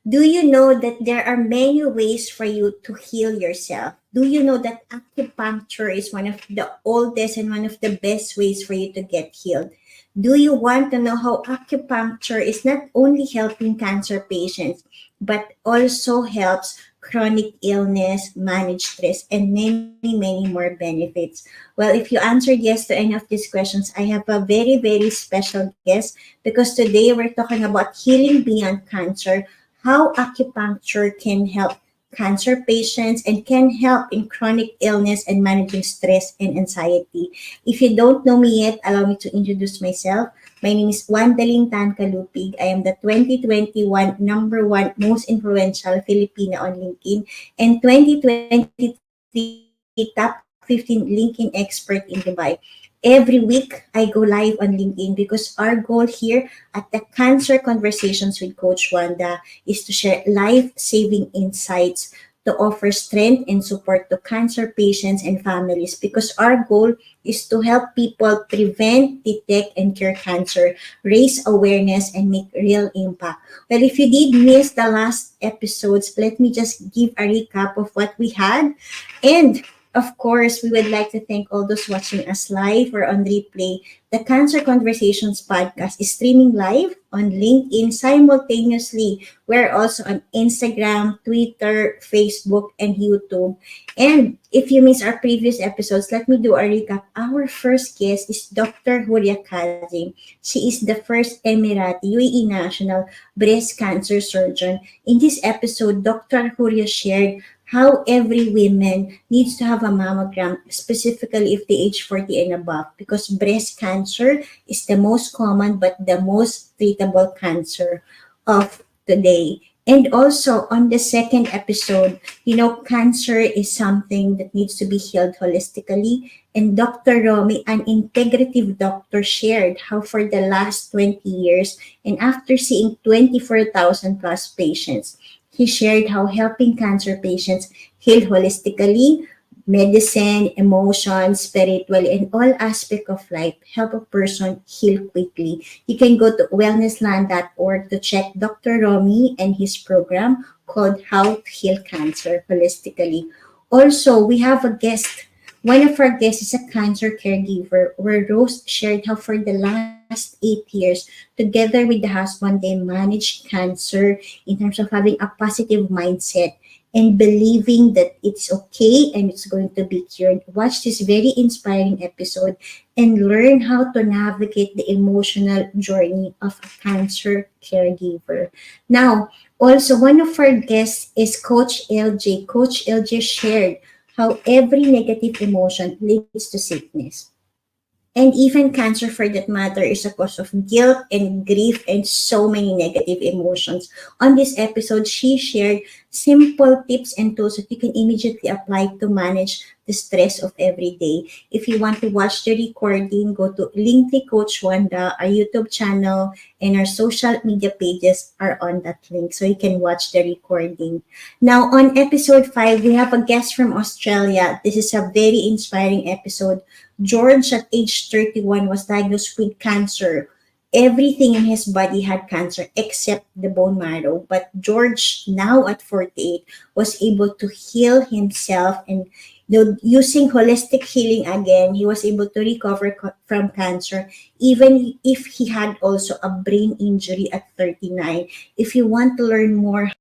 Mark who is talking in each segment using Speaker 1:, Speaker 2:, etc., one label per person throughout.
Speaker 1: Do you know that there are many ways for you to heal yourself? Do you know that acupuncture is one of the oldest and one of the best ways for you to get healed? Do you want to know how acupuncture is not only helping cancer patients, but also helps chronic illness, manage stress, and many, many more benefits? Well, if you answered yes to any of these questions, I have a very, very special guest because today we're talking about healing beyond cancer, how acupuncture can help cancer patients and can help in chronic illness and managing stress and anxiety. If you don't know me yet, allow me to introduce myself. My name is Wandalin Tan Kalupig. I am the 2021 number one most influential Filipina on LinkedIn and 2023 top 15 LinkedIn expert in Dubai. Every week, I go live on LinkedIn because our goal here at the Cancer Conversations with Coach Wanda is to share life-saving insights to offer strength and support to cancer patients and families because our goal is to help people prevent, detect, and cure cancer, raise awareness, and make real impact. Well, if you did miss the last episodes, let me just give a recap of what we had. And of course, we would like to thank all those watching us live or on replay. The Cancer Conversations podcast is streaming live on LinkedIn simultaneously. We're also on Instagram, Twitter, Facebook, and YouTube. And if you missed our previous episodes, let me do a recap. Our first guest is Dr. Huria Kazim. She is the first Emirati UAE national breast cancer surgeon. In this episode, Dr. Huria shared how every woman needs to have a mammogram, specifically if they age 40 and above, because breast cancer is the most common but the most treatable cancer of today. And also on the second episode, cancer is something that needs to be healed holistically. And Dr. Romy, an integrative doctor, shared how for the last 20 years and after seeing 24,000 plus patients, he shared how helping cancer patients heal holistically, medicine, emotions, spiritual, and all aspect of life help a person heal quickly. You can go to wellnessland.org to check Dr. Romy and his program called How to Heal Cancer Holistically. Also, we have a guest. One of our guests is a cancer caregiver where Rose shared how for the last 8 years, together with the husband, they managed cancer in terms of having a positive mindset and believing that it's okay and it's going to be cured. Watch this very inspiring episode and learn how to navigate the emotional journey of a cancer caregiver. Now, also one of our guests is Coach LJ. Coach LJ shared how every negative emotion leads to sickness. And even cancer, for that matter, is a cause of guilt and grief and so many negative emotions. On this episode, she shared simple tips and tools that you can immediately apply to manage the stress of every day. If you want to watch the recording, go to Linktree Coach Wanda, our YouTube channel, and our social media pages are on that link so you can watch the recording. Now, on episode 5, we have a guest from Australia. This is a very inspiring episode. George, at age 31, was diagnosed with cancer. Everything in his body had cancer except the bone marrow. But George, now at 48, was able to heal himself and using holistic healing again, he was able to recover from cancer, even if he had also a brain injury at 39. If you want to learn more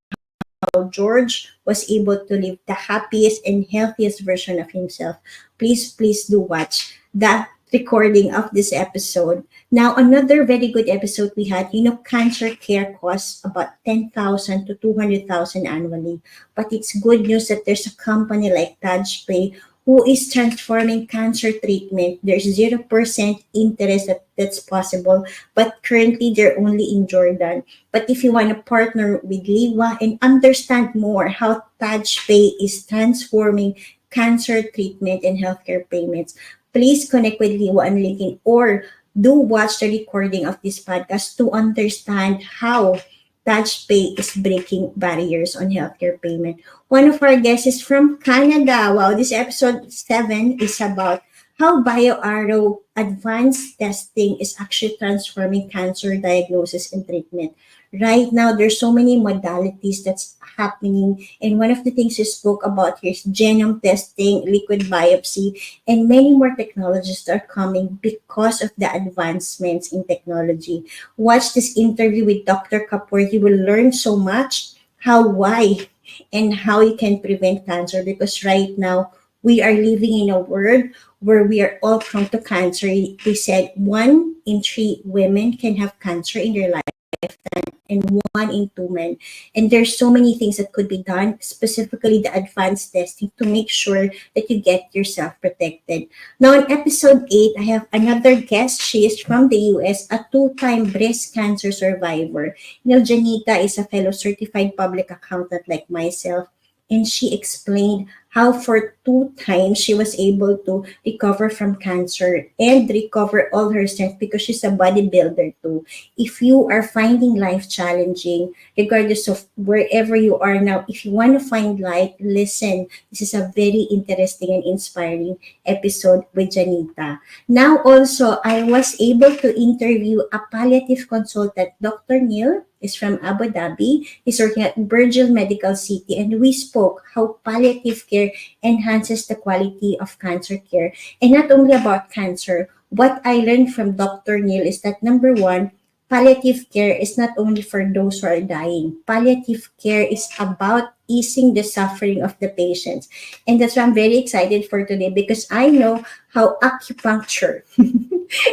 Speaker 1: how George was able to live the happiest and healthiest version of himself, please do watch that recording of this episode. Now, another very good episode we had, cancer care costs about 10,000 to 200,000 annually. But it's good news that there's a company like TajPay who is transforming cancer treatment. There's 0% interest that's possible, but currently they're only in Jordan. But if you want to partner with Liwa and understand more how TajPay is transforming cancer treatment and healthcare payments, please connect with Liwa on LinkedIn or do watch the recording of this podcast to understand how TouchPay is breaking barriers on healthcare payment. One of our guests is from Canada. Wow, this episode 7 is about how BioArrow advanced testing is actually transforming cancer diagnosis and treatment. Right now, there's so many modalities that's happening, and one of the things you spoke about here is genome testing, liquid biopsy, and many more technologies that are coming because of the advancements in technology. Watch this interview with Dr. Kapoor. You will learn so much how, why, and how you can prevent cancer, because right now we are living in a world where we are all prone to cancer. They said 1 in 3 women can have cancer in their lifetime and 1 in 2 men. And there's so many things that could be done, specifically the advanced testing to make sure that you get yourself protected. Now, in episode 8, I have another guest. She is from the US, a two-time breast cancer survivor. Janita is a fellow certified public accountant like myself, and she explained how for 2 times she was able to recover from cancer and recover all her strength because she's a bodybuilder too. If you are finding life challenging, regardless of wherever you are now, if you want to find light, listen. This is a very interesting and inspiring episode with Janita. Now also, I was able to interview a palliative consultant, Dr. Neil is from Abu Dhabi. He's working at Virgil Medical City, and we spoke how palliative care enhances the quality of cancer care. And not only about cancer, what I learned from Dr. Neil is that number one, palliative care is not only for those who are dying. Palliative care is about easing the suffering of the patients. And that's why I'm very excited for today, because I know how acupuncture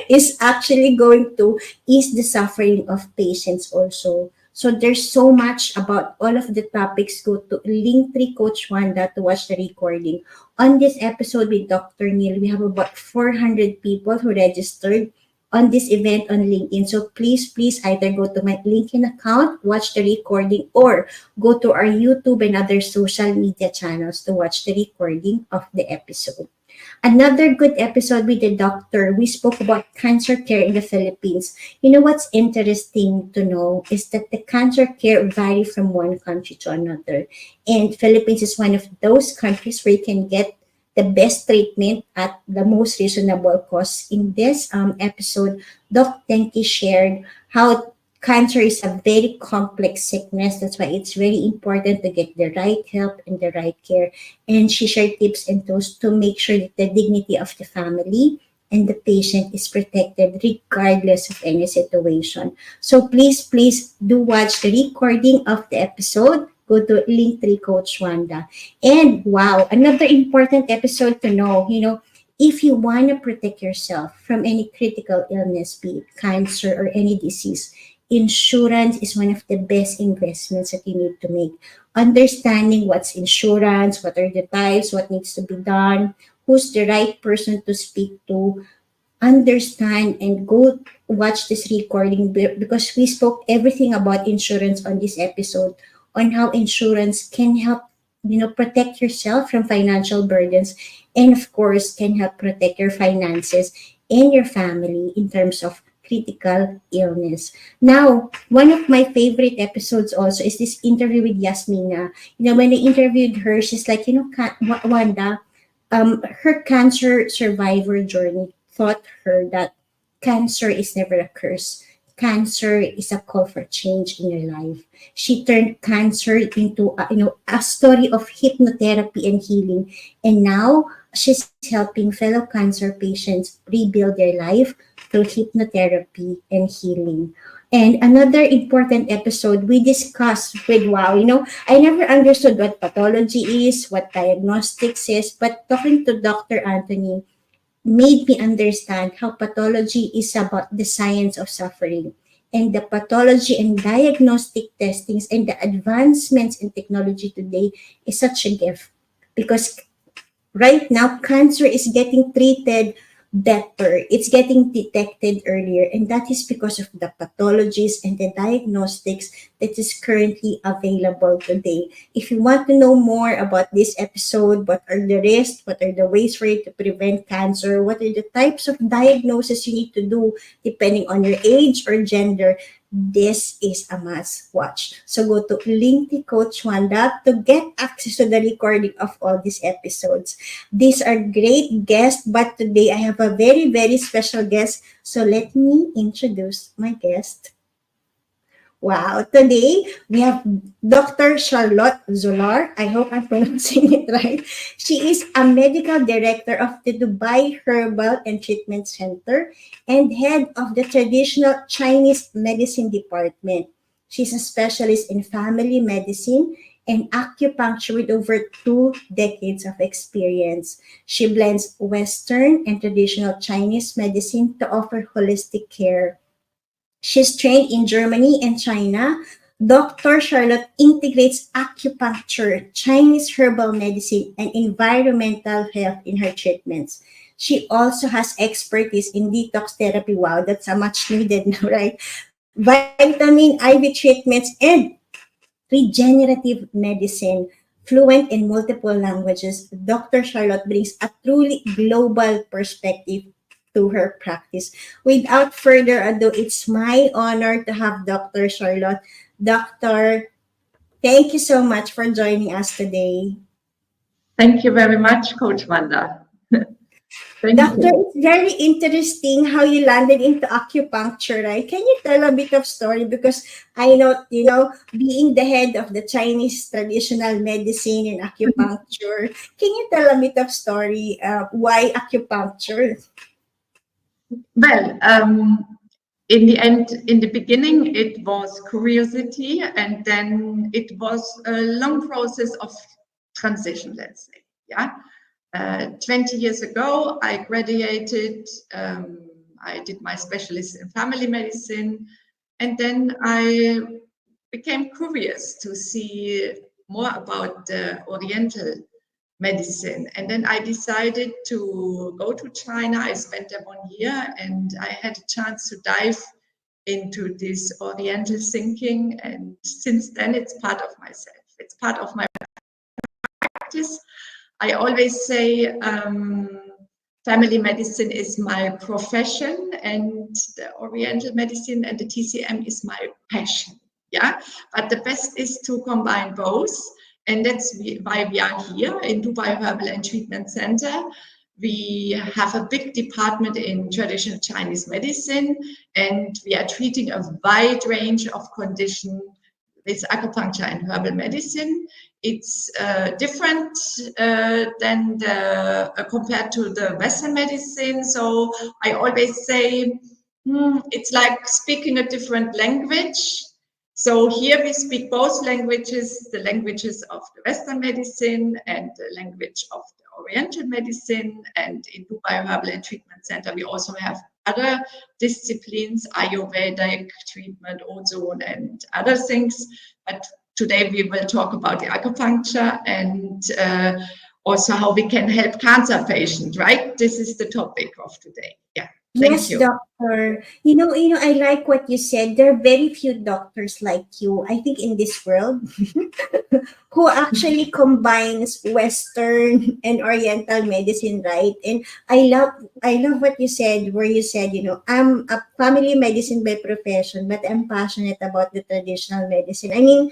Speaker 1: is actually going to ease the suffering of patients also. So there's so much about all of the topics. Go to Linktree Coach Wanda to watch the recording. On this episode with Dr. Neil, we have about 400 people who registered on this event on LinkedIn. So please either go to my LinkedIn account, watch the recording, or go to our YouTube and other social media channels to watch the recording of the episode. Another good episode with the doctor, we spoke about cancer care in the Philippines. You know what's interesting to know is that the cancer care vary from one country to another. And Philippines is one of those countries where you can get the best treatment at the most reasonable cost. In this episode, Doc Tenki shared how cancer is a very complex sickness. That's why it's very important to get the right help and the right care. And she shared tips and tools to make sure that the dignity of the family and the patient is protected regardless of any situation. So please do watch the recording of the episode. Go to Linktree Coach Wanda. And wow, another important episode to know, if you want to protect yourself from any critical illness, be it cancer or any disease, insurance is one of the best investments that you need to make. Understanding what's insurance, what are the types, what needs to be done, who's the right person to speak to, understand and go watch this recording, because we spoke everything about insurance on this episode, on how insurance can help protect yourself from financial burdens, and of course can help protect your finances and your family in terms of critical illness. Now, one of my favorite episodes also is this interview with Yasmina. When I interviewed her, she's like, Wanda, her cancer survivor journey taught her that cancer is never a curse. Cancer is a call for change in your life. She turned cancer into a story of hypnotherapy and healing, and now she's helping fellow cancer patients rebuild their life through hypnotherapy and healing. And another important episode, we discussed with wow, I never understood what pathology is, what diagnostics is, but talking to Dr. Anthony made me understand how pathology is about the science of suffering. And the pathology and diagnostic testings and the advancements in technology today is such a gift, because right now cancer is getting treated better, it's getting detected earlier, and that is because of the pathologies and the diagnostics that is currently available today. If you want to know more about this episode, what are the risks, what are the ways for you to prevent cancer, what are the types of diagnosis you need to do depending on your age or gender, this is a must watch. So go to Linky Coach Wanda to get access to the recording of all these episodes. These are great guests, but today I have a very, very special guest. So let me introduce my guest. Wow. Today, we have Dr. Charlotte Zolar. I hope I'm pronouncing it right. She is a medical director of the Dubai Herbal and Treatment Center and head of the traditional Chinese medicine department. She's a specialist in family medicine and acupuncture with over 2 decades of experience. She blends Western and traditional Chinese medicine to offer holistic care. She's trained in Germany and China. Dr. Charlotte integrates acupuncture, Chinese herbal medicine, and environmental health in her treatments. She also has expertise in detox therapy. Wow, that's a much needed now, right? Vitamin IV treatments and regenerative medicine. Fluent in multiple languages, Dr. Charlotte brings a truly global perspective to her practice. Without further ado, it's my honor to have Dr. Charlotte. Doctor, thank you so much for joining us today.
Speaker 2: Thank you very much, Coach Wanda. Thank
Speaker 1: Doctor,
Speaker 2: you.
Speaker 1: it's very interesting how you landed into acupuncture, right? Can you tell a bit of story? Because I know, being the head of the Chinese traditional medicine and acupuncture, can you tell a bit of story? Why acupuncture?
Speaker 2: Well, in the end, in the beginning, it was curiosity, and then it was a long process of transition, let's say. Yeah. 20 years ago, I graduated. I did my specialist in family medicine, and then I became curious to see more about the Oriental medicine. And then I decided to go to China. I spent there 1 year, and I had a chance to dive into this Oriental thinking. And since then, it's part of myself. It's part of my practice. I always say family medicine is my profession, and the Oriental medicine and the TCM is my passion. Yeah, but the best is to combine both. And that's why we are here in Dubai Herbal and Treatment Center. We have a big department in traditional Chinese medicine, and we are treating a wide range of conditions with acupuncture and herbal medicine. It's different than compared to the Western medicine. So I always say it's like speaking a different language. So here we speak both languages, the languages of the Western medicine and the language of the Oriental medicine. And in Dubai Herbal and Treatment Center, we also have other disciplines, Ayurvedic treatment, ozone, and other things. But today we will talk about the acupuncture and also how we can help cancer patients, right? This is the topic of today. Yeah. Thank
Speaker 1: Yes,
Speaker 2: you.
Speaker 1: doctor. I like what you said. There are very few doctors like you, I think, in this world who actually combines Western and Oriental medicine, right? And I love what you said, where you said, I'm a family medicine by profession, but I'm passionate about the traditional medicine. I mean,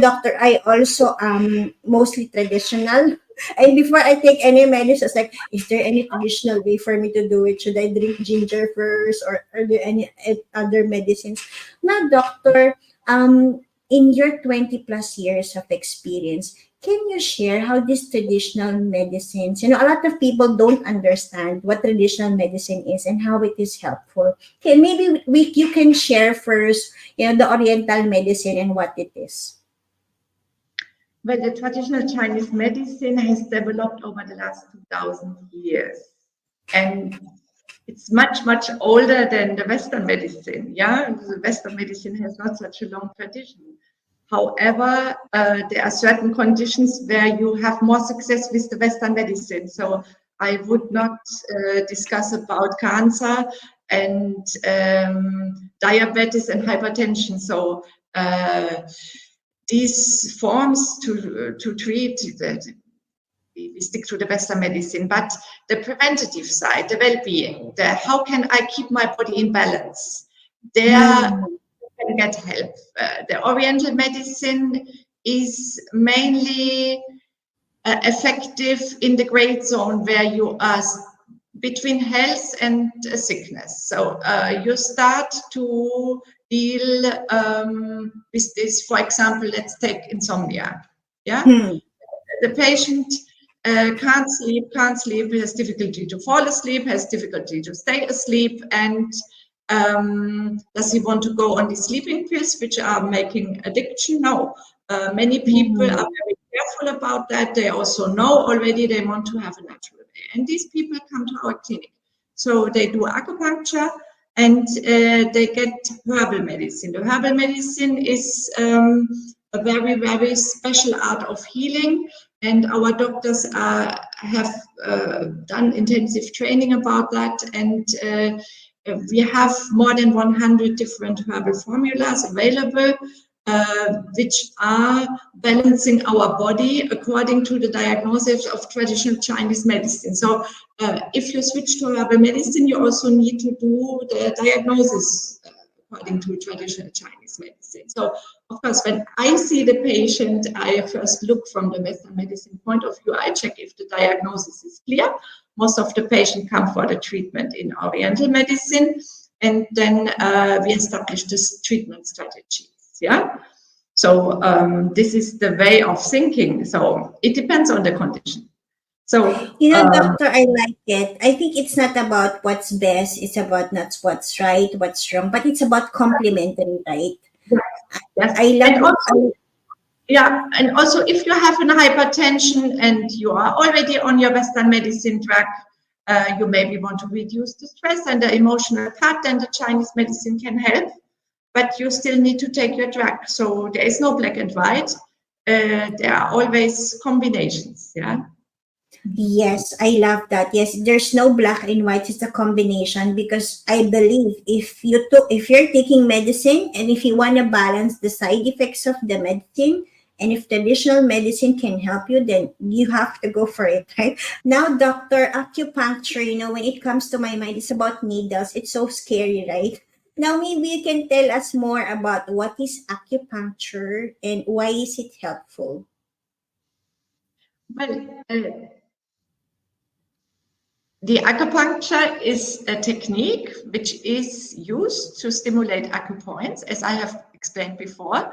Speaker 1: doctor, I also am mostly traditional. And before I take any medicine, it's like, is there any traditional way for me to do it? Should I drink ginger first, or are there any other medicines? Now, doctor, in your 20 plus years of experience, can you share how these traditional medicines, a lot of people don't understand what traditional medicine is and how it is helpful. Okay, maybe you can share first, the Oriental medicine and what it is.
Speaker 2: Well, the traditional Chinese medicine has developed over the last 2000 years. And it's much, much older than the Western medicine. Yeah, the Western medicine has not such a long tradition. However, there are certain conditions where you have more success with the Western medicine. So I would not discuss about cancer and diabetes and hypertension. So these forms to treat, we stick to the Western medicine, but the preventative side, the well-being, how can I keep my body in balance? There can can get help. The Oriental medicine is mainly effective in the gray zone where you are between health and sickness. So you start to deal with this. For example, let's take insomnia. Yeah, the patient can't sleep, has difficulty to fall asleep, has difficulty to stay asleep, and does he want to go on the sleeping pills, which are making addiction? No. Many people are very careful about that. They also know already they want to have a natural way. And these people come to our clinic. So they do acupuncture and they get herbal medicine. The herbal medicine is a very, very special art of healing. And our doctors have done intensive training about that. And we have more than 100 different herbal formulas available, which are balancing our body according to the diagnosis of traditional Chinese medicine. So if you switch to herbal medicine, you also need to do the diagnosis according to traditional Chinese medicine. So, of course, when I see the patient, I first look from the Western medicine point of view. I check if the diagnosis is clear. Most of the patients come for the treatment in Oriental medicine, and then we establish this treatment strategies. Yeah. So this is the way of thinking. So it depends on the condition. So
Speaker 1: Doctor, I like it. I think it's not about what's best. It's about not what's right, what's wrong, but it's about complementary, right?
Speaker 2: yes.
Speaker 1: I love
Speaker 2: And also, yeah, and also if you have an hypertension and you are already on your Western medicine track, you maybe want to reduce the stress and the emotional part, then the Chinese medicine can help, but you still need to take your drug. So there is no black and white. There are always combinations, yeah.
Speaker 1: Yes, I love that. Yes, there's no black and white, it's a combination because I believe if you're taking medicine and if you want to balance the side effects of the medicine and if traditional medicine can help you, then you have to go for it, right? Now, doctor, acupuncture, when it comes to my mind, it's about needles. It's so scary, right? Now, maybe you can tell us more about what is acupuncture and why is it helpful?
Speaker 2: Well, the acupuncture is a technique which is used to stimulate acupoints, as I have explained before.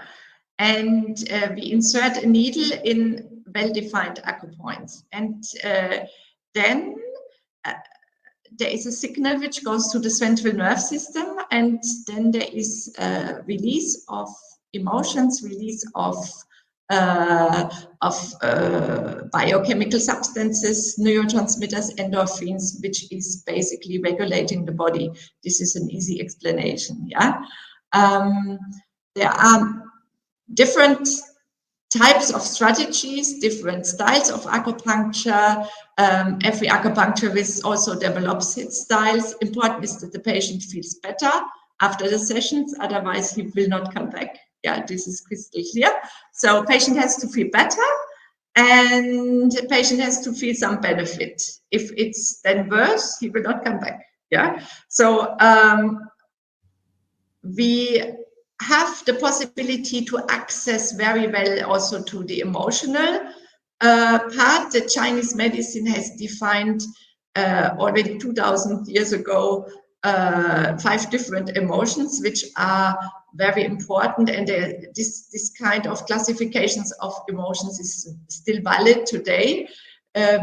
Speaker 2: And we insert a needle in well-defined acupoints. And then there is a signal which goes to the central nerve system. And then there is a release of emotions, release of biochemical substances, neurotransmitters, endorphins, which is basically regulating the body. This is an easy explanation. Yeah, there are different types of strategies, different styles of acupuncture. Every acupuncturist also develops its styles. Important is that the patient feels better after the sessions, otherwise he will not come back. Yeah, this is crystal clear. So patient has to feel better and the patient has to feel some benefit. If it's then worse, he will not come back. Yeah. So we have the possibility to access very well also to the emotional part. The Chinese medicine has defined already 2000 years ago 5 different emotions which are very important, and this kind of classifications of emotions is still valid today.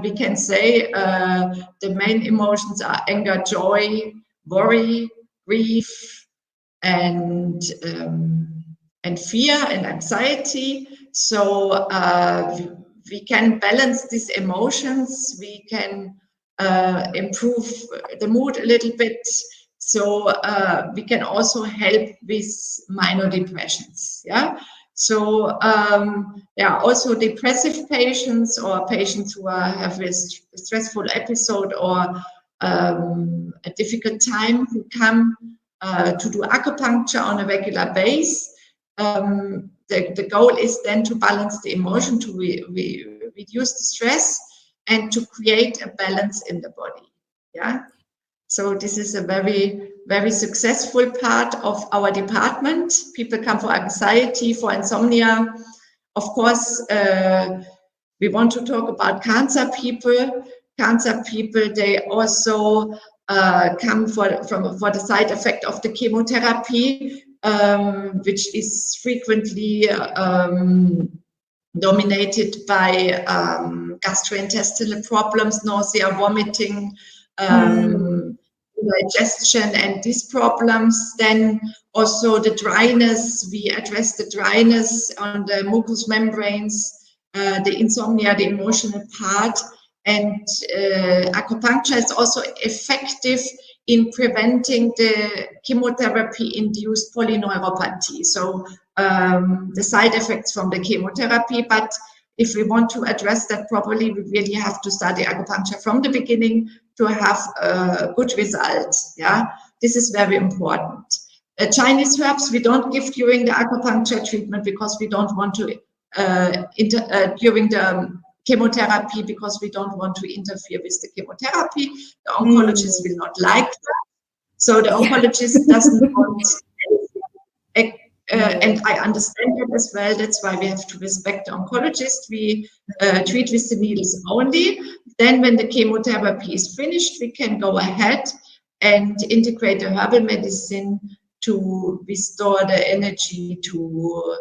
Speaker 2: We can say the main emotions are anger, joy, worry, grief, and fear and anxiety. So we can balance these emotions. We can improve the mood a little bit. So we can also help with minor depressions. Yeah. So there are also depressive patients or patients who have a stressful episode or a difficult time who come to do acupuncture on a regular basis. The goal is then to balance the emotion, to reduce the stress, and to create a balance in the body. Yeah. So this is a very very successful part of our department. People come for anxiety, for insomnia. Of course, we want to talk about cancer people. Cancer people, they also come for the side effect of the chemotherapy, which is frequently dominated by gastrointestinal problems, nausea, vomiting, digestion, and these problems. Then also the dryness, we address the dryness on the mucous membranes, the insomnia, the emotional part. And acupuncture is also effective in preventing the chemotherapy-induced polyneuropathy. So the side effects from the chemotherapy. But if we want to address that properly, we really have to study acupuncture from the beginning to have a good result. Yeah, this is very important. Chinese herbs we don't give during the acupuncture treatment because we don't want to during the chemotherapy, because we don't want to interfere with the chemotherapy. The oncologist will not like that. So the oncologist doesn't want and I understand that as well. That's why we have to respect the oncologist. We treat with the needles only. Then when the chemotherapy is finished, we can go ahead and integrate the herbal medicine to restore the energy, to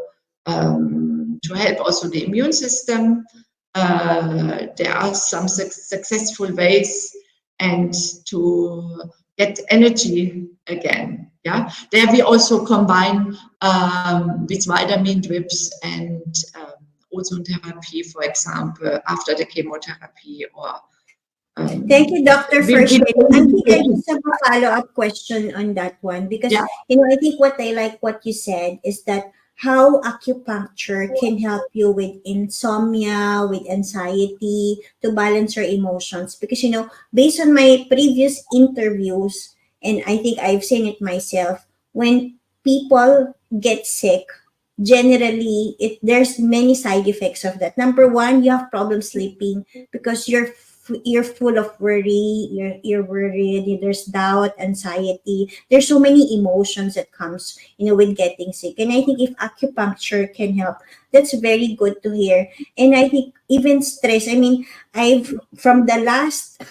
Speaker 2: help also the immune system. There are some successful ways and to get energy again. Yeah, there we also combine with vitamin drips and ozone therapy, for example, after the chemotherapy. Or
Speaker 1: thank you, doctor, for sharing. I think I just have a follow-up question on that one because I think what I like what you said is that how acupuncture can help you with insomnia, with anxiety, to balance your emotions. Because based on my previous interviews, and I think I've seen it myself, when people get sick, generally there's many side effects of that. Number one, you have problem sleeping because you're full of worry, you're worried, there's doubt, anxiety, there's so many emotions that comes with getting sick. And I think if acupuncture can help, that's very good to hear. And I think even stress, I've from the last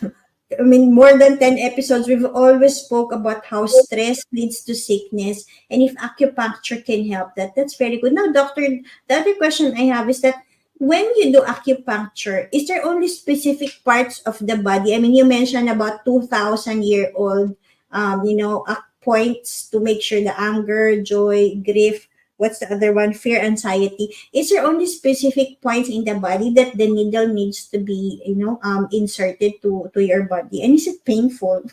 Speaker 1: more than 10 episodes, we've always spoke about how stress leads to sickness. And if acupuncture can help that, that's very good. Now, doctor, the other question I have is that when you do acupuncture, is there only specific parts of the body? You mentioned about 2,000-year-old, points to make sure the anger, joy, grief, what's the other one? Fear, anxiety. Is there only specific points in the body that the needle needs to be, inserted to your body? And is it painful?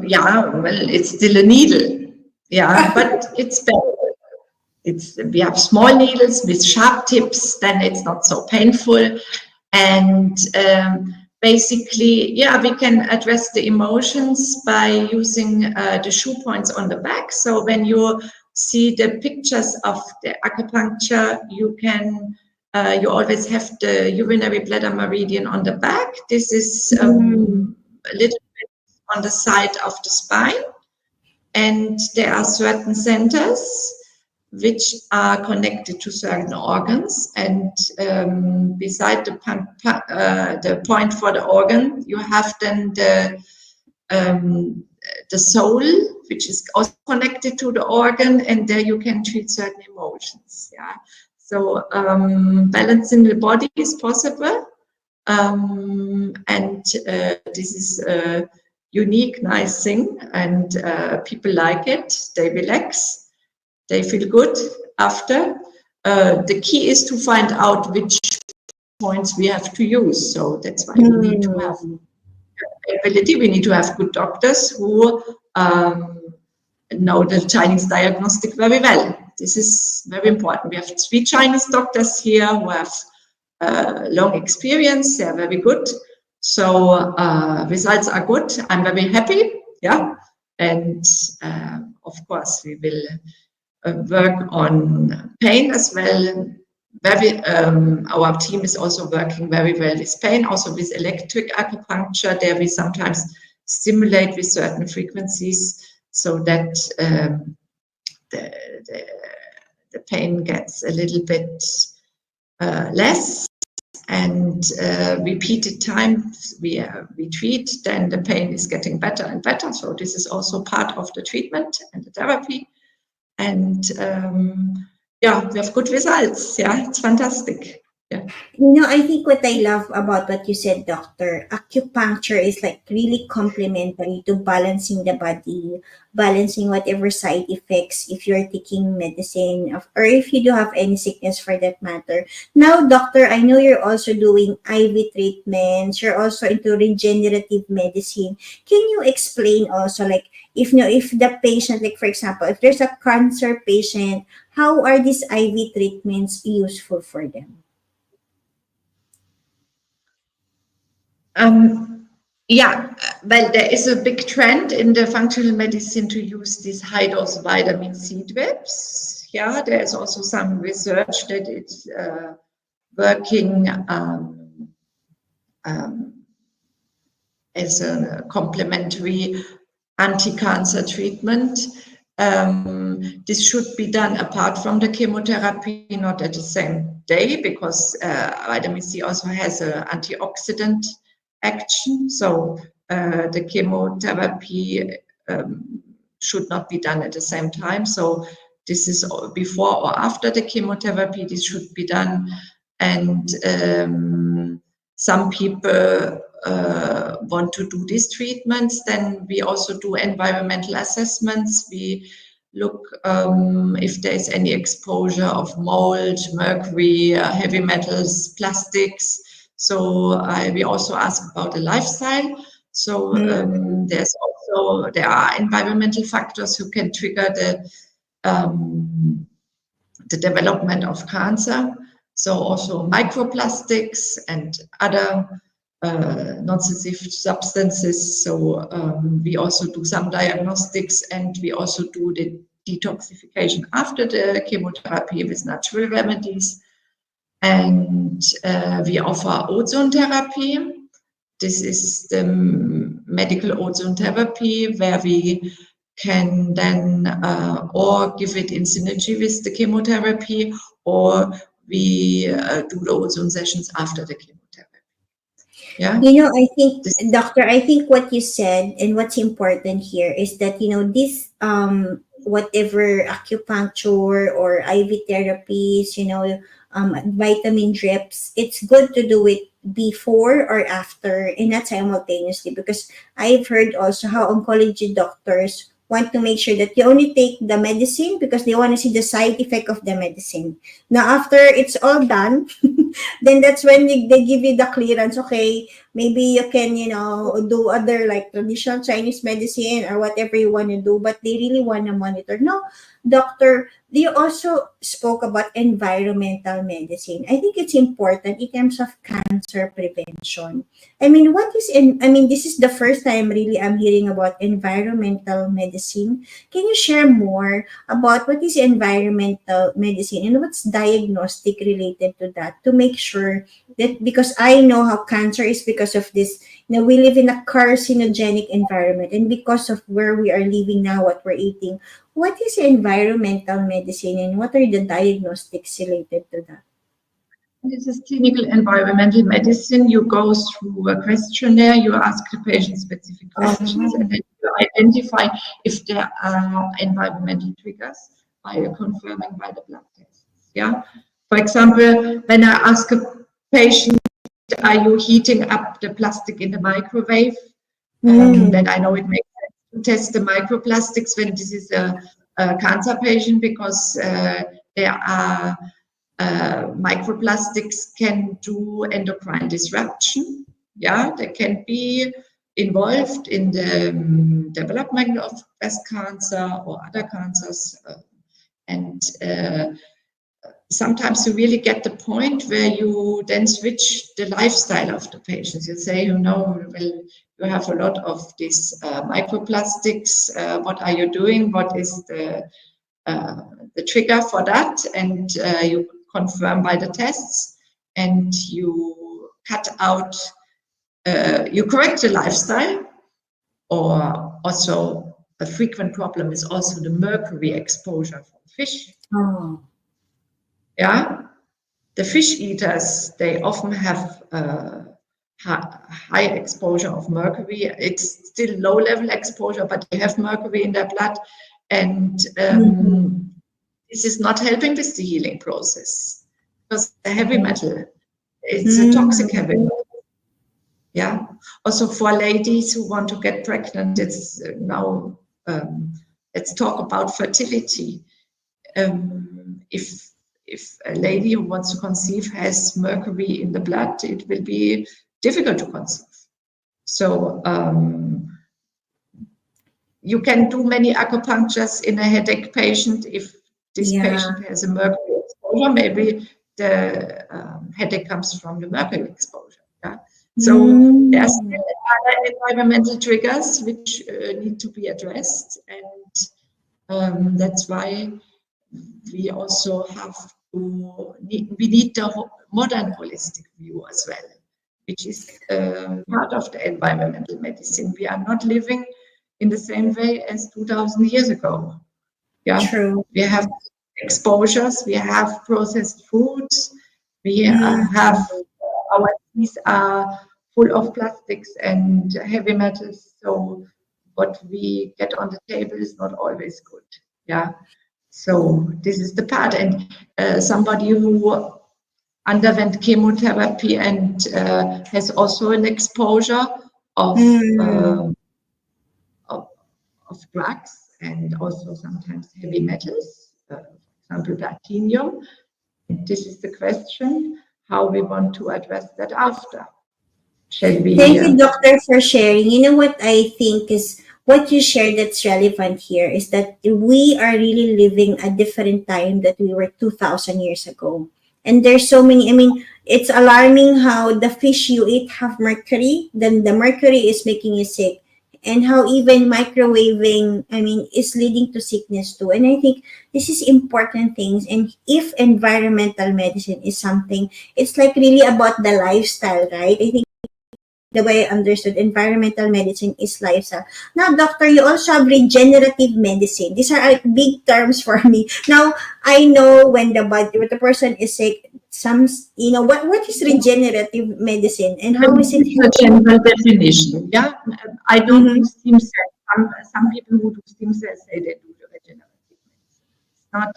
Speaker 2: Yeah, well, it's still a needle. Yeah, but it's better. We have small needles with sharp tips, then it's not so painful. And basically, we can address the emotions by using the shoe points on the back. So when you see the pictures of the acupuncture, you always have the urinary bladder meridian on the back. This is a little bit on the side of the spine. And there are certain centers which are connected to certain organs, and beside the point for the organ, you have then the soul, which is also connected to the organ, and there you can treat certain emotions. Yeah, so balancing the body is possible, and this is a unique, nice thing, and people like it. They relax. They feel good after. The key is to find out which points we have to use. So that's why we need to have ability. We need to have good doctors who know the Chinese diagnostic very well. This is very important. We have 3 Chinese doctors here who have long experience. They are very good. So results are good. I'm very happy. Yeah. And of course, we will work on pain as well. Our team is also working very well with pain, also with electric acupuncture. There we sometimes stimulate with certain frequencies so that the pain gets a little bit less. And repeated times we treat, then the pain is getting better and better. So this is also part of the treatment and the therapy. And yeah, we have good results. Yeah, it's fantastic. Yeah.
Speaker 1: I think what I love about what you said, doctor, acupuncture is like really complementary to balancing the body, balancing whatever side effects if you're taking medicine or if you do have any sickness for that matter. Now, doctor, I know you're also doing IV treatments. You're also into regenerative medicine. Can you explain also, like, if the patient, like for example, if there's a cancer patient, how are these IV treatments useful for them?
Speaker 2: Yeah, well, there is a big trend in the functional medicine to use these high-dose vitamin C drips. Yeah, there is also some research that it's working as a complementary anti-cancer treatment. This should be done apart from the chemotherapy, not at the same day, because vitamin C also has an antioxidant action. So the chemotherapy should not be done at the same time. So this is before or after the chemotherapy, this should be done. And some people want to do these treatments. Then we also do environmental assessments. We look if there's any exposure of mold, mercury, heavy metals, plastics. So we also ask about the lifestyle. So there are environmental factors who can trigger the development of cancer. So also microplastics and other non-sensitive substances. So we also do some diagnostics, and we also do the detoxification after the chemotherapy with natural remedies. And we offer ozone therapy. This is the medical ozone therapy where we can then or give it in synergy with the chemotherapy, or we do the ozone sessions after the chemotherapy. Yeah.
Speaker 1: I think, doctor, I think what you said and what's important here is that, this, whatever acupuncture or IV therapies, vitamin drips, it's good to do it before or after and not simultaneously, because I've heard also how oncology doctors want to make sure that you only take the medicine because they want to see the side effect of the medicine. Now, after it's all done, then that's when they give you the clearance. Okay, maybe you can, do other like traditional Chinese medicine or whatever you want to do, but they really want to monitor. No, doctor, you also spoke about environmental medicine. I think it's important in terms of cancer prevention. I mean, this is the first time really I'm hearing about environmental medicine. Can you share more about what is environmental medicine and what's diagnostic related to that, to make sure that, because I know how cancer is because of this, we live in a carcinogenic environment, and because of where we are living now, what we're eating, what is environmental medicine and what are the diagnostics related to that?
Speaker 2: This is clinical environmental medicine. You go through a questionnaire, you ask the patient specific questions, and then you identify if there are environmental triggers by confirming by the blood tests. Yeah. For example, when I ask a patient, are you heating up the plastic in the microwave? Then I know it makes sense to test the microplastics when this is a cancer patient, because there are microplastics can do endocrine disruption. Yeah, they can be involved in the development of breast cancer or other cancers. And sometimes you really get the point where you then switch the lifestyle of the patients. You say, well, you have a lot of these microplastics. What are you doing? What is the trigger for that? And you confirm by the tests, and you cut out, you correct the lifestyle, or also a frequent problem is also the mercury exposure from fish.
Speaker 1: Oh.
Speaker 2: Yeah, the fish eaters, they often have high exposure of mercury. It's still low level exposure, but they have mercury in their blood, and this is not helping with the healing process because the heavy metal, it's a toxic heavy metal. Yeah. Also for ladies who want to get pregnant, it's now, let's talk about fertility. If a lady who wants to conceive has mercury in the blood, it will be difficult to conceive. So you can do many acupunctures in a headache patient. If this patient has a mercury exposure, maybe the headache comes from the mercury exposure. Yeah? So there are still other environmental triggers which need to be addressed, and that's why we also have to need the modern holistic view as well, which is part of the environmental medicine. We are not living in the same way as 2000 years ago. Yeah,
Speaker 1: True.
Speaker 2: We have exposures, we have processed foods, we have our teeth are full of plastics and heavy metals. So what we get on the table is not always good. Yeah. So this is the part, and somebody who underwent chemotherapy and has also an exposure of drugs and also sometimes heavy metals, for example, platinum. And this is the question, how we want to address that after. Shall we?
Speaker 1: Thank you, doctor, for sharing. You know what I think is what you shared that's relevant here is that we are really living a different time that we were 2000 years ago. And there's so many, I mean, it's alarming how the fish you eat have mercury, then the mercury is making you sick. And how even microwaving, I mean, is leading to sickness too. And I think this is important things. And if environmental medicine is something, it's like really about the lifestyle, right? I think the way I understood environmental medicine is lifestyle. Now, doctor, you also have regenerative medicine. These are like big terms for me. Now, I know when when the person is sick, what is regenerative medicine and how is it?
Speaker 2: The general definition. Yeah, I don't do stem cells. Some people who do stem cells say they do the regenerative medicine. It's not.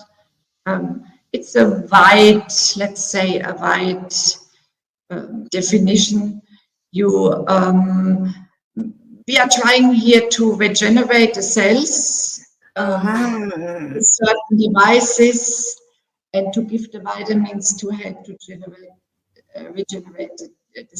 Speaker 2: It's a wide, let's say, a wide definition. We are trying here to regenerate the cells with certain devices and to give the vitamins to help to regenerate the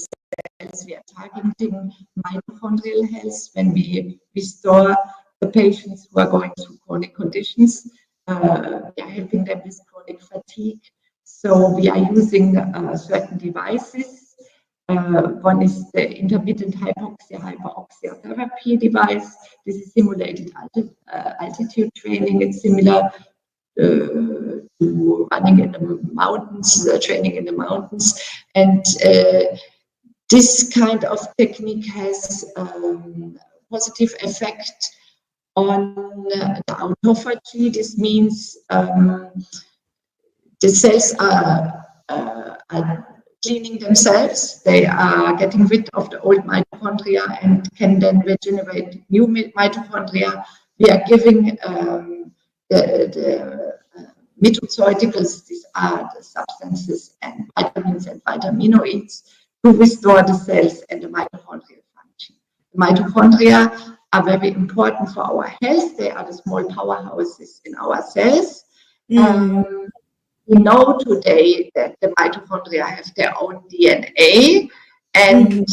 Speaker 2: cells. We are targeting mitochondrial health when we restore the patients who are going through chronic conditions. We are helping them with chronic fatigue. So we are using certain devices. One is the intermittent hyperoxia therapy device. This is simulated altitude training. It's similar to running in the mountains, training in the mountains. And this kind of technique has positive effect on the autophagy. This means the cells are cleaning themselves. They are getting rid of the old mitochondria and can then regenerate new mitochondria. We are giving the nutraceuticals, these are the substances and vitamins and vitaminoids to restore the cells and the mitochondrial function. The mitochondria are very important for our health. They are the small powerhouses in our cells. We know today that the mitochondria have their own DNA, and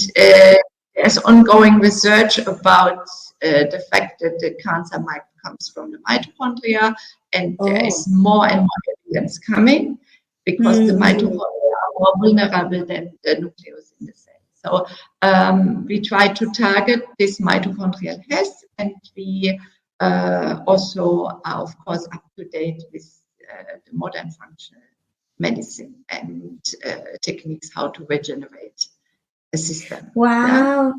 Speaker 2: there's ongoing research about the fact that the cancer comes from the mitochondria, and there is more and more evidence coming because the mitochondria are more vulnerable than the nucleus in the cell. So we try to target this mitochondrial health, and we also are, of course, up to date with the modern functional medicine and techniques how to regenerate a system.
Speaker 1: Wow.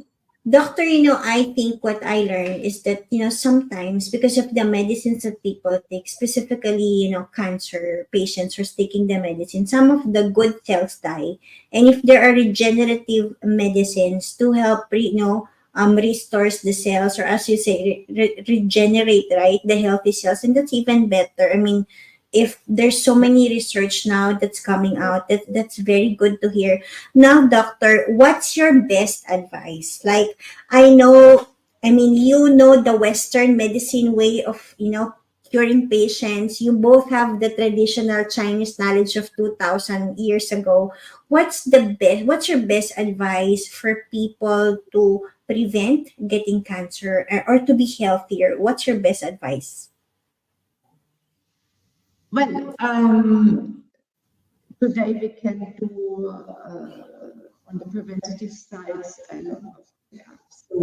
Speaker 1: Doctor, I think what I learned is that, sometimes because of the medicines that people take, specifically, cancer patients who's taking the medicine, some of the good cells die. And if there are regenerative medicines to help, restores the cells, or as you say, regenerate, right, the healthy cells, and that's even better. I mean, if there's so many research now that's coming out, that's very good to hear. Now, doctor, what's your best advice? Like, I know, I mean, the Western medicine way of, curing patients. You both have the traditional Chinese knowledge of 2000 years ago. What's your best advice for people to prevent getting cancer, or to be healthier? What's your best advice?
Speaker 2: Well, today we can do on the preventative side a lot of checkups. So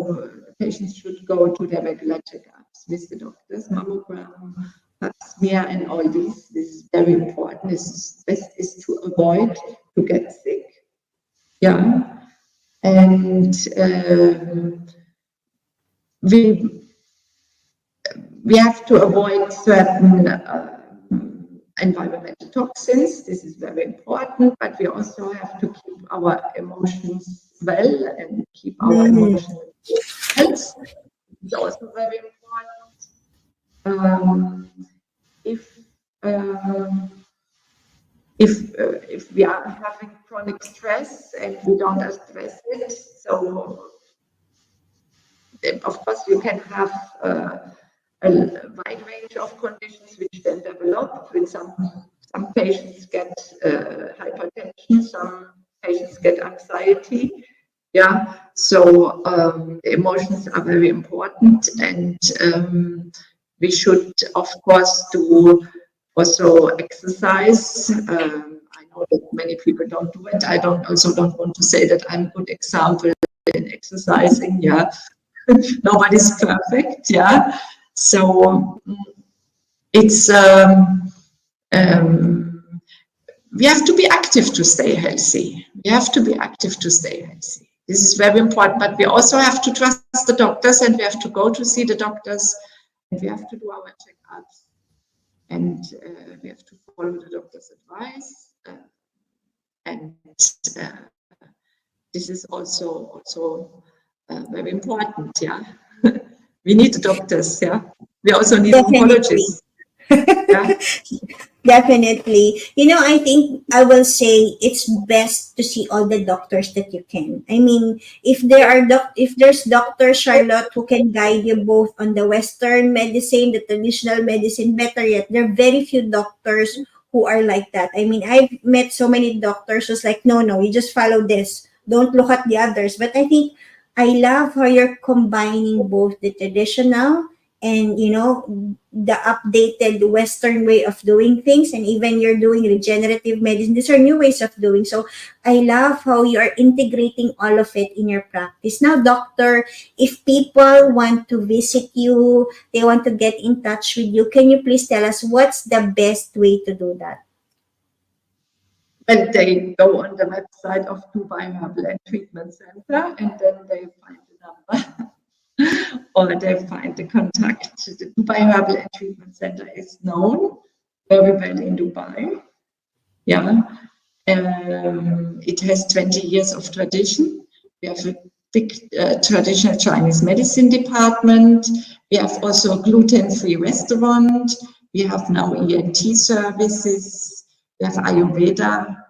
Speaker 2: patients should go to their regular checkups with the doctors, mammogram, pap smear, and all these. This is very important. Best is to avoid to get sick. Yeah, and we have to avoid certain environmental toxins. This is very important, but we also have to keep our emotions well and keep our emotional health. It's also very important. If we are having chronic stress and we don't address it, so of course you can have a wide range of conditions which then develop. When some patients get hypertension, some patients get anxiety. Yeah, so emotions are very important, and we should, of course, do also exercise. I know that many people don't do it. I don't want to say that I'm a good example in exercising. Yeah, nobody's perfect. Yeah, so it's we have to be active to stay healthy. We have to be active to stay healthy. This is very important, but we also have to trust the doctors, and we have to go to see the doctors, and we have to do our checkups, and we have to follow the doctor's advice, and this is also very important. Yeah, we need the doctors. Yeah, we also need oncologists. Yeah.
Speaker 1: Definitely. I think I will say it's best to see all the doctors that you can. I mean, if there's Dr. Charlotte who can guide you both on the Western medicine, the traditional medicine, better yet, there are very few doctors who are like that. I mean, I've met so many doctors who's like, no, you just follow this. Don't look at the others. But I think I love how you're combining both the traditional and the updated Western way of doing things, and even you're doing regenerative medicine. These are new ways of doing. So I love how you are integrating all of it in your practice. Now, doctor, if people want to visit you, they want to get in touch with you, can you please tell us what's the best way to do that?
Speaker 2: And they go on the website of Dubai Herbal and Treatment Center, and then they find the number. Or they find the contact. The Dubai Herbal and Treatment Center is known very well in Dubai. Yeah, it has 20 years of tradition. We have a big traditional Chinese medicine department. We have also a gluten-free restaurant. We have now ENT services. We have Ayurveda.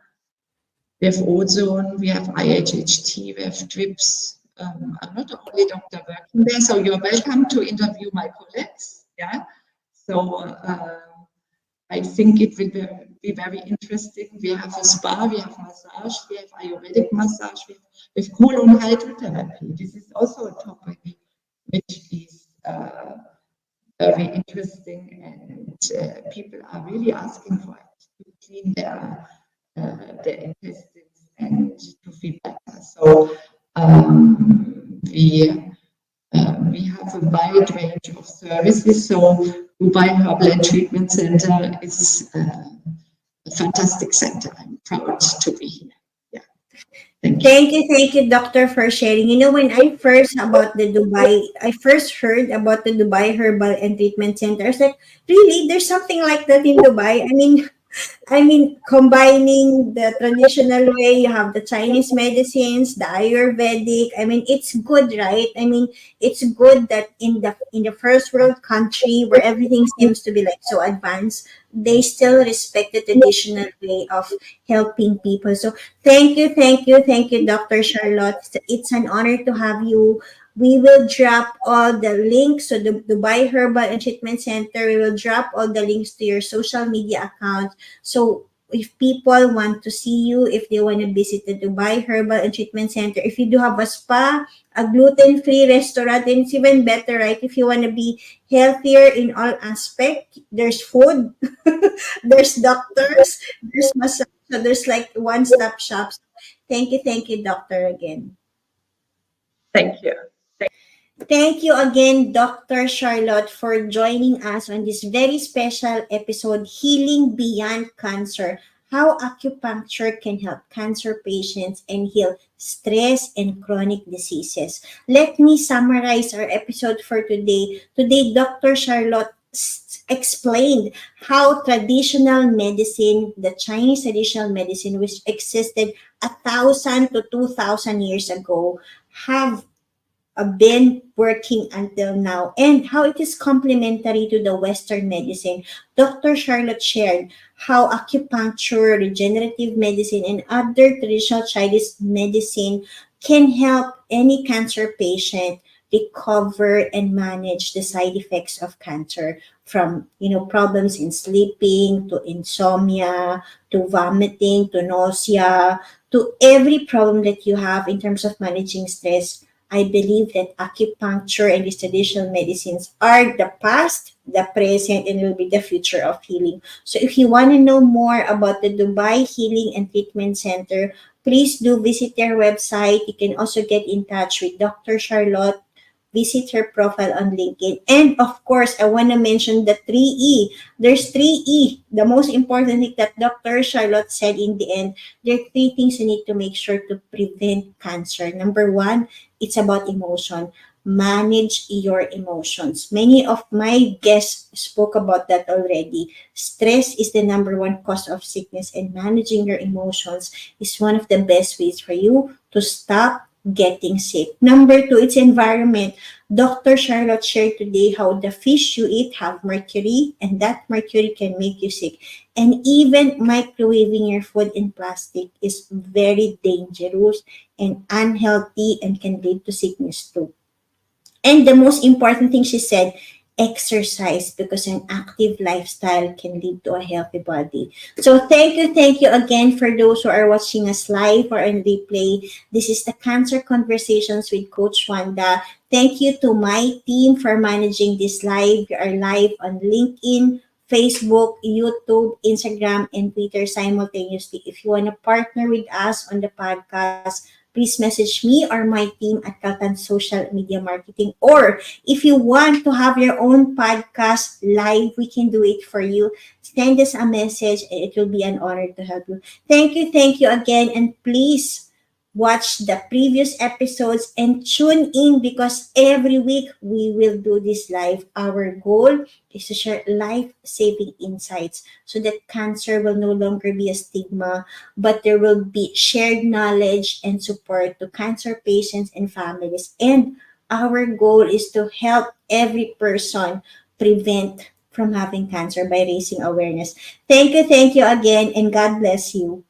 Speaker 2: We have ozone. We have IHHT. We have drips. I'm not the only doctor working there, so you're welcome to interview my colleagues. Yeah, so I think it will be very interesting. We have a spa, we have massage, we have Ayurvedic massage, we have colon hydrotherapy. This is also a topic which is very interesting, and people are really asking for it to clean their intestines and to feel better. So we have a wide range of services. So Dubai Herbal and Treatment Center is a fantastic center. I'm proud to be here. Yeah. Thank you.
Speaker 1: Thank you, doctor, for sharing. When I first heard about the Dubai Herbal and Treatment Center, I was like, really? There's something like that in Dubai? Combining the traditional way, you have the Chinese medicines, the Ayurvedic. It's good, right? It's good that in the first world country where everything seems to be like so advanced, they still respect the traditional way of helping people. So thank you, Dr. Charlotte. It's an honor to have you. We will drop all the links to the Dubai Herbal and Treatment Center. We will drop all the links to your social media account. So if people want to see you, if they want to visit the Dubai Herbal and Treatment Center, if you do have a spa, a gluten-free restaurant, then it's even better, right? If you want to be healthier in all aspect, there's food, there's doctors, there's massage, so there's like one-stop shops. Thank you, doctor, again.
Speaker 2: Thank you.
Speaker 1: Thank you again, Dr. Charlotte, for joining us on this very special episode, Healing Beyond Cancer, how acupuncture can help cancer patients and heal stress and chronic diseases. Let me summarize our episode for today. Today, Dr. Charlotte explained how traditional medicine, the Chinese traditional medicine, which existed 1,000 to 2,000 years ago, have been working until now, and how it is complementary to the Western medicine. Dr. Charlotte shared how acupuncture, regenerative medicine, and other traditional Chinese medicine can help any cancer patient recover and manage the side effects of cancer, from problems in sleeping to insomnia to vomiting to nausea to every problem that you have in terms of managing stress. I believe that acupuncture and these traditional medicines are the past, the present, and will be the future of healing. So if you want to know more about the Dubai Healing and Treatment Center, please do visit their website. You can also get in touch with Dr. Charlotte, visit her profile on LinkedIn. And of course, I want to mention the 3E. There's 3E. The most important thing that Dr. Charlotte said in the end, there are three things you need to make sure to prevent cancer. Number one, it's about emotion. Manage your emotions. Many of my guests spoke about that already. Stress is the number one cause of sickness, and managing your emotions is one of the best ways for you to stop getting sick. Number two, it's environment. Dr. Charlotte shared today how the fish you eat have mercury, and that mercury can make you sick. And even microwaving your food in plastic is very dangerous and unhealthy and can lead to sickness too. And the most important thing she said, exercise, because an active lifestyle can lead to a healthy body. So thank you again for those who are watching us live or on replay. This is the Cancer Conversations with Coach Wanda. Thank you to my team for managing this live. We are live on LinkedIn, Facebook, YouTube, Instagram, and Twitter simultaneously. If you want to partner with us on the podcast, please message me or my team at Kaltan Social Media Marketing. Or if you want to have your own podcast live, we can do it for you. Send us a message and it will be an honor to help you. Thank you again. And please watch the previous episodes and tune in, because every week we will do this live. Our goal is to share life-saving insights so that cancer will no longer be a stigma, but there will be shared knowledge and support to cancer patients and families. And our goal is to help every person prevent from having cancer by raising awareness. Thank you again, and God bless you.